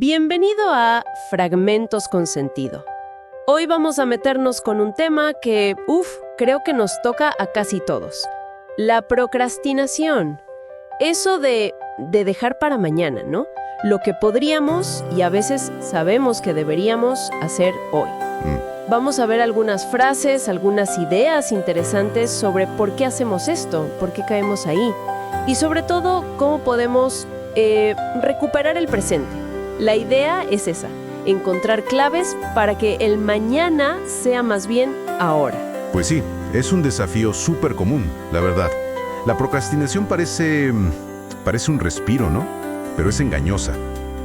Bienvenido a Fragmentos con Sentido. Hoy vamos a meternos con un tema que, creo que nos toca a casi todos. La procrastinación. Eso de dejar para mañana, ¿no? Lo que podríamos y a veces sabemos que deberíamos hacer hoy. Vamos a ver algunas frases, algunas ideas interesantes sobre por qué hacemos esto, por qué caemos ahí y sobre todo cómo podemos recuperar el presente. La idea es esa, encontrar claves para que el mañana sea más bien ahora. Pues sí, es un desafío súper común, la verdad. La procrastinación parece un respiro, ¿no? Pero es engañosa.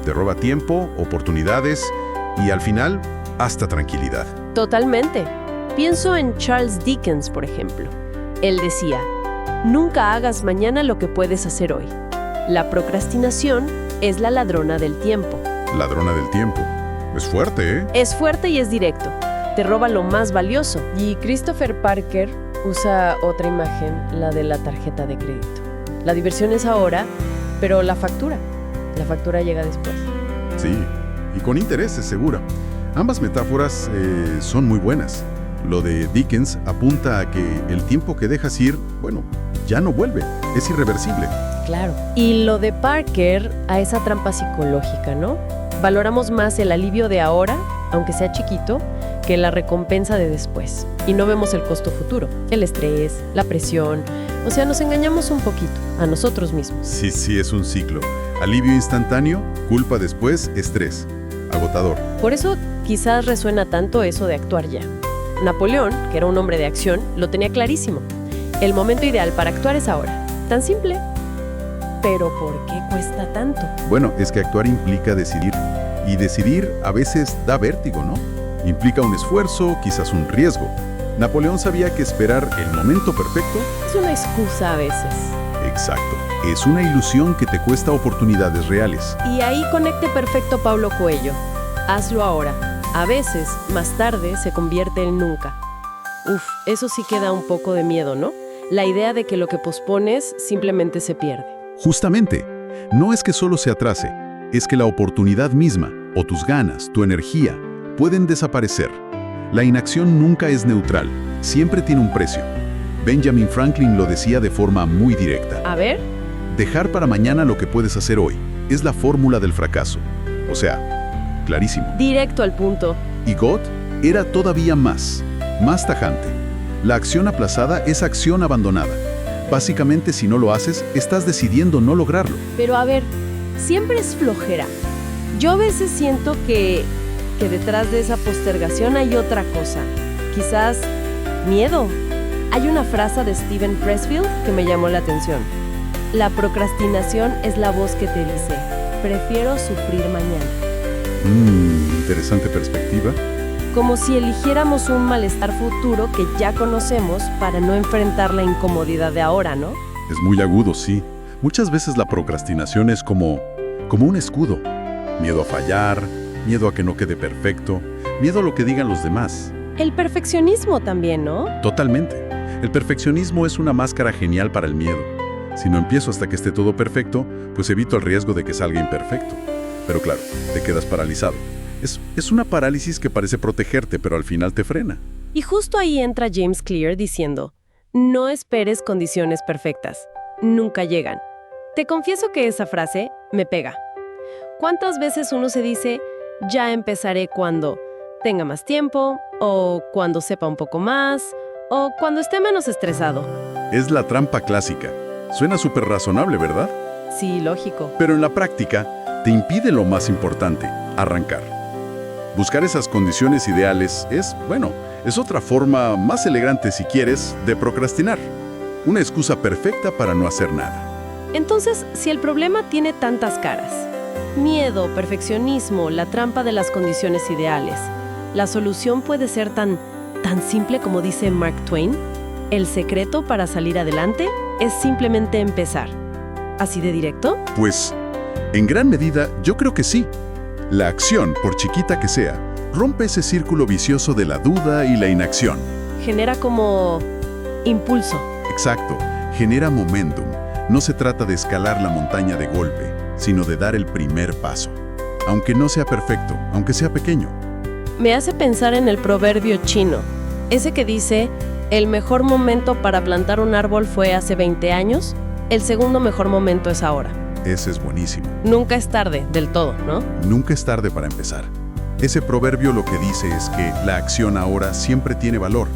Te roba tiempo, oportunidades y al final, hasta tranquilidad. Totalmente. Pienso en Charles Dickens, por ejemplo. Él decía, nunca hagas mañana lo que puedes hacer hoy. La procrastinación es la ladrona del tiempo. Ladrona del tiempo. Es fuerte, ¿eh? Es fuerte y es directo. Te roba lo más valioso. Y Christopher Parker usa otra imagen, la de la tarjeta de crédito. La diversión es ahora, pero la factura llega después. Sí, y con intereses, seguro. Ambas metáforas son muy buenas. Lo de Dickens apunta a que el tiempo que dejas ir, ya no vuelve, es irreversible. Claro. Y lo de Parker a esa trampa psicológica, ¿no? Valoramos más el alivio de ahora, aunque sea chiquito, que la recompensa de después. Y no vemos el costo futuro, el estrés, la presión. O sea, nos engañamos un poquito, a nosotros mismos. Sí, es un ciclo. Alivio instantáneo, culpa después, estrés. Agotador. Por eso quizás resuena tanto eso de actuar ya. Napoleón, que era un hombre de acción, lo tenía clarísimo. El momento ideal para actuar es ahora. Tan simple. Pero ¿por qué cuesta tanto? Bueno, es que actuar implica decidir. Y decidir a veces da vértigo, ¿no? Implica un esfuerzo, quizás un riesgo. Napoleón sabía que esperar el momento perfecto es una excusa a veces. Exacto. Es una ilusión que te cuesta oportunidades reales. Y ahí conecte perfecto Paulo Coelho. Hazlo ahora. A veces, más tarde, se convierte en nunca. Eso sí que da un poco de miedo, ¿no? La idea de que lo que pospones simplemente se pierde. Justamente, no es que solo se atrase, es que la oportunidad misma, o tus ganas, tu energía, pueden desaparecer. La inacción nunca es neutral, siempre tiene un precio. Benjamin Franklin lo decía de forma muy directa. A ver. Dejar para mañana lo que puedes hacer hoy es la fórmula del fracaso. O sea, clarísimo. Directo al punto. Y Goethe era todavía más tajante. La acción aplazada es acción abandonada. Básicamente, si no lo haces, estás decidiendo no lograrlo. Pero a ver, siempre es flojera. Yo a veces siento que detrás de esa postergación hay otra cosa. Quizás miedo. Hay una frase de Steven Pressfield que me llamó la atención. La procrastinación es la voz que te dice, prefiero sufrir mañana. Interesante perspectiva. Como si eligiéramos un malestar futuro que ya conocemos para no enfrentar la incomodidad de ahora, ¿no? Es muy agudo, sí. Muchas veces la procrastinación es como un escudo. Miedo a fallar, miedo a que no quede perfecto, miedo a lo que digan los demás. El perfeccionismo también, ¿no? Totalmente. El perfeccionismo es una máscara genial para el miedo. Si no empiezo hasta que esté todo perfecto, pues evito el riesgo de que salga imperfecto. Pero claro, te quedas paralizado. Es una parálisis que parece protegerte, pero al final te frena. Y justo ahí entra James Clear diciendo, no esperes condiciones perfectas, nunca llegan. Te confieso que esa frase me pega. ¿Cuántas veces uno se dice, ya empezaré cuando tenga más tiempo, o cuando sepa un poco más, o cuando esté menos estresado? Es la trampa clásica. Suena súper razonable, ¿verdad? Sí, lógico. Pero en la práctica, te impide lo más importante, arrancar. Buscar esas condiciones ideales es otra forma más elegante, si quieres, de procrastinar. Una excusa perfecta para no hacer nada. Entonces, si el problema tiene tantas caras, miedo, perfeccionismo, la trampa de las condiciones ideales, ¿la solución puede ser tan simple como dice Mark Twain? ¿El secreto para salir adelante es simplemente empezar? ¿Así de directo? Pues, en gran medida, yo creo que sí. La acción, por chiquita que sea, rompe ese círculo vicioso de la duda y la inacción. Genera como impulso. Exacto, genera momentum. No se trata de escalar la montaña de golpe, sino de dar el primer paso. aunque no sea perfecto, aunque sea pequeño. Me hace pensar en el proverbio chino, ese que dice, el mejor momento para plantar un árbol fue hace 20 años, el segundo mejor momento es ahora. Ese es buenísimo. Nunca es tarde, del todo, ¿no? Nunca es tarde para empezar. Ese proverbio lo que dice es que la acción ahora siempre tiene valor.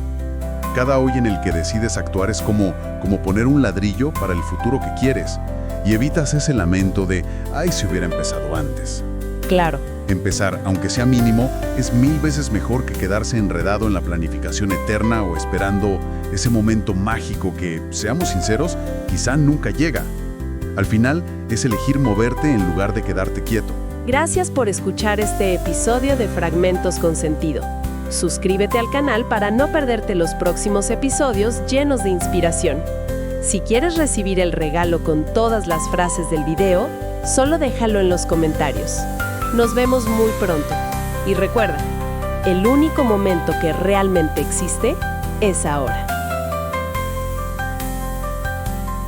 Cada hoy en el que decides actuar es como poner un ladrillo para el futuro que quieres y evitas ese lamento de, ay, si hubiera empezado antes. Claro. Empezar, aunque sea mínimo, es 1000 veces mejor que quedarse enredado en la planificación eterna o esperando ese momento mágico que, seamos sinceros, quizá nunca llega. Al final, es elegir moverte en lugar de quedarte quieto. Gracias por escuchar este episodio de Fragmentos con Sentido. Suscríbete al canal para no perderte los próximos episodios llenos de inspiración. Si quieres recibir el regalo con todas las frases del video, solo déjalo en los comentarios. Nos vemos muy pronto. Y recuerda, el único momento que realmente existe es ahora.